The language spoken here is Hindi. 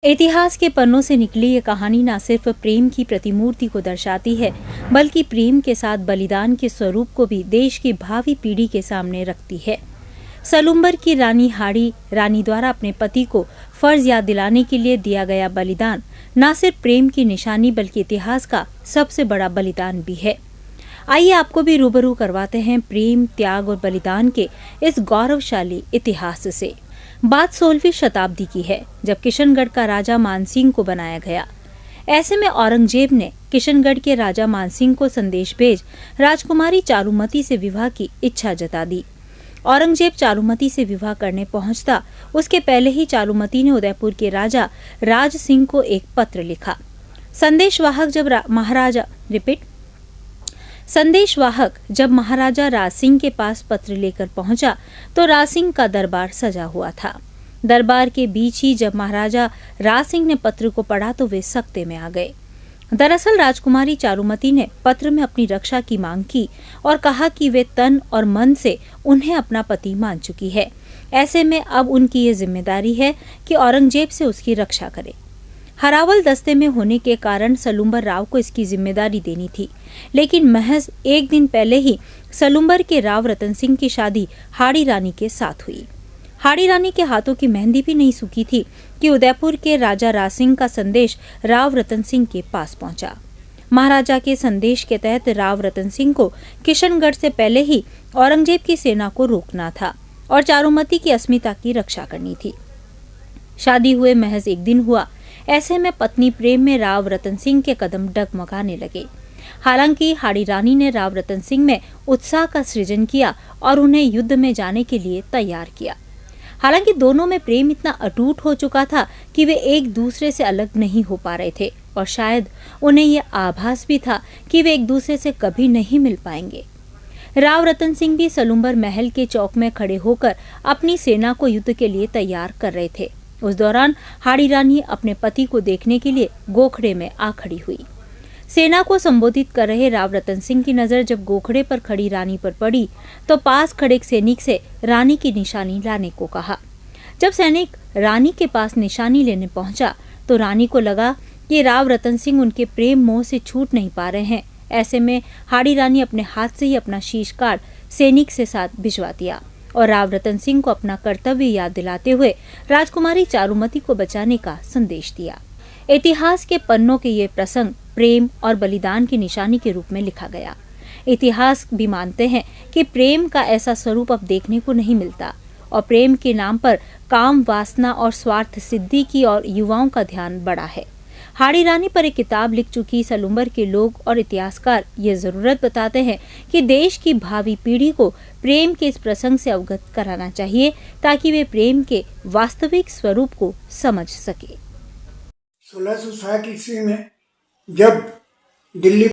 इतिहास के पन्नों से निकली ये कहानी न सिर्फ प्रेम की प्रतिमूर्ति को दर्शाती है, बल्कि प्रेम के साथ बलिदान के स्वरूप को भी देश की भावी पीढ़ी के सामने रखती है। सलुम्बर की रानी हाड़ी रानी द्वारा अपने पति को फर्ज याद दिलाने के लिए दिया गया बलिदान न सिर्फ प्रेम की निशानी बल्कि इतिहास का सबसे बड़ा बलिदान भी है। आइए आपको भी रूबरू करवाते हैं प्रेम, त्याग और बलिदान के इस गौरवशाली इतिहास से। बात 16वीं शताब्दी की है, जब किशनगढ़ का राजा मानसिंह को बनाया गया। ऐसे में औरंगजेब ने किशनगढ़ के राजा मानसिंह को संदेश भेज राजकुमारी चारुमती से विवाह की इच्छा जता दी। औरंगजेब चारुमती से विवाह करने पहुंचता उसके पहले ही चारुमती ने उदयपुर के राजा राज सिंह को एक पत्र लिखा। संदेशवाहक जब महाराजा राज सिंह के पास पत्र लेकर पहुंचा तो राज सिंह का दरबार सजा हुआ था। दरबार के बीच ही जब महाराजा राज सिंह ने पत्र को पढ़ा तो वे सकते में आ गए। दरअसल राजकुमारी चारुमती ने पत्र में अपनी रक्षा की मांग की और कहा कि वे तन और मन से उन्हें अपना पति मान चुकी है। ऐसे में अब उनकी ये जिम्मेदारी है कि औरंगजेब से उसकी रक्षा करे। हरावल दस्ते में होने के कारण सलुम्बर राव को इसकी जिम्मेदारी देनी थी, लेकिन महज एक दिन पहले ही सलुम्बर के राव रतन सिंह की शादी हाड़ी रानी के साथ हुई। हाड़ी रानी के हाथों की मेहंदी भी नहीं सूखी थी कि उदयपुर के राजा राज सिंह का संदेश राव रतन सिंह के पास पहुंचा। महाराजा के संदेश के तहत राव रतन सिंह को किशनगढ़ से पहले ही औरंगजेब की सेना को रोकना था और चारुमती की अस्मिता की रक्षा करनी थी। शादी हुए महज एक दिन हुआ, ऐसे में पत्नी प्रेम में राव रतन सिंह के कदम डगमगाने लगे। हालांकि हाड़ी रानी ने राव रतन सिंह में उत्साह का सृजन किया और उन्हें युद्ध में जाने के लिए तैयार किया। हालांकि दोनों में प्रेम इतना अटूट हो चुका था कि वे एक दूसरे से अलग नहीं हो पा रहे थे और शायद उन्हें ये आभास भी था कि वे एक दूसरे से कभी नहीं मिल पाएंगे। राव रतन सिंह भी सलुम्बर महल के चौक में खड़े होकर अपनी सेना को युद्ध के लिए तैयार कर रहे थे। उस दौरान हाड़ी रानी अपने पति को देखने के लिए गोखड़े में आ खड़ी हुई। सेना को संबोधित कर रहे राव रतन सिंह की नजर जब गोखड़े पर खड़ी रानी पर पड़ी तो पास खड़े एक सैनिक से रानी की निशानी लाने को कहा। जब सैनिक रानी के पास निशानी लेने पहुंचा तो रानी को लगा कि राव रतन सिंह उनके प्रेम मोह से छूट नहीं पा रहे हैं। ऐसे में हाड़ी रानी अपने हाथ से ही अपना शीश काट सैनिक से साथ भिजवा दिया और राव रतन सिंह को अपना कर्तव्य याद दिलाते हुए राजकुमारी चारुमती को बचाने का संदेश दिया। इतिहास के पन्नों के ये प्रसंग प्रेम और बलिदान की निशानी के रूप में लिखा गया। इतिहास भी मानते हैं कि प्रेम का ऐसा स्वरूप अब देखने को नहीं मिलता और प्रेम के नाम पर काम, वासना और स्वार्थ सिद्धि की और युवाओं का ध्यान बढ़ा है। हाड़ी रानी पर एक किताब लिख चुकी सलुम्बर के लोग और इतिहासकार ये जरूरत बताते हैं कि देश की भावी पीढ़ी को प्रेम के इस प्रसंग से अवगत कराना चाहिए ताकि वे प्रेम के वास्तविक स्वरूप को समझ सके। 1660 ईस्वी में जब दिल्ली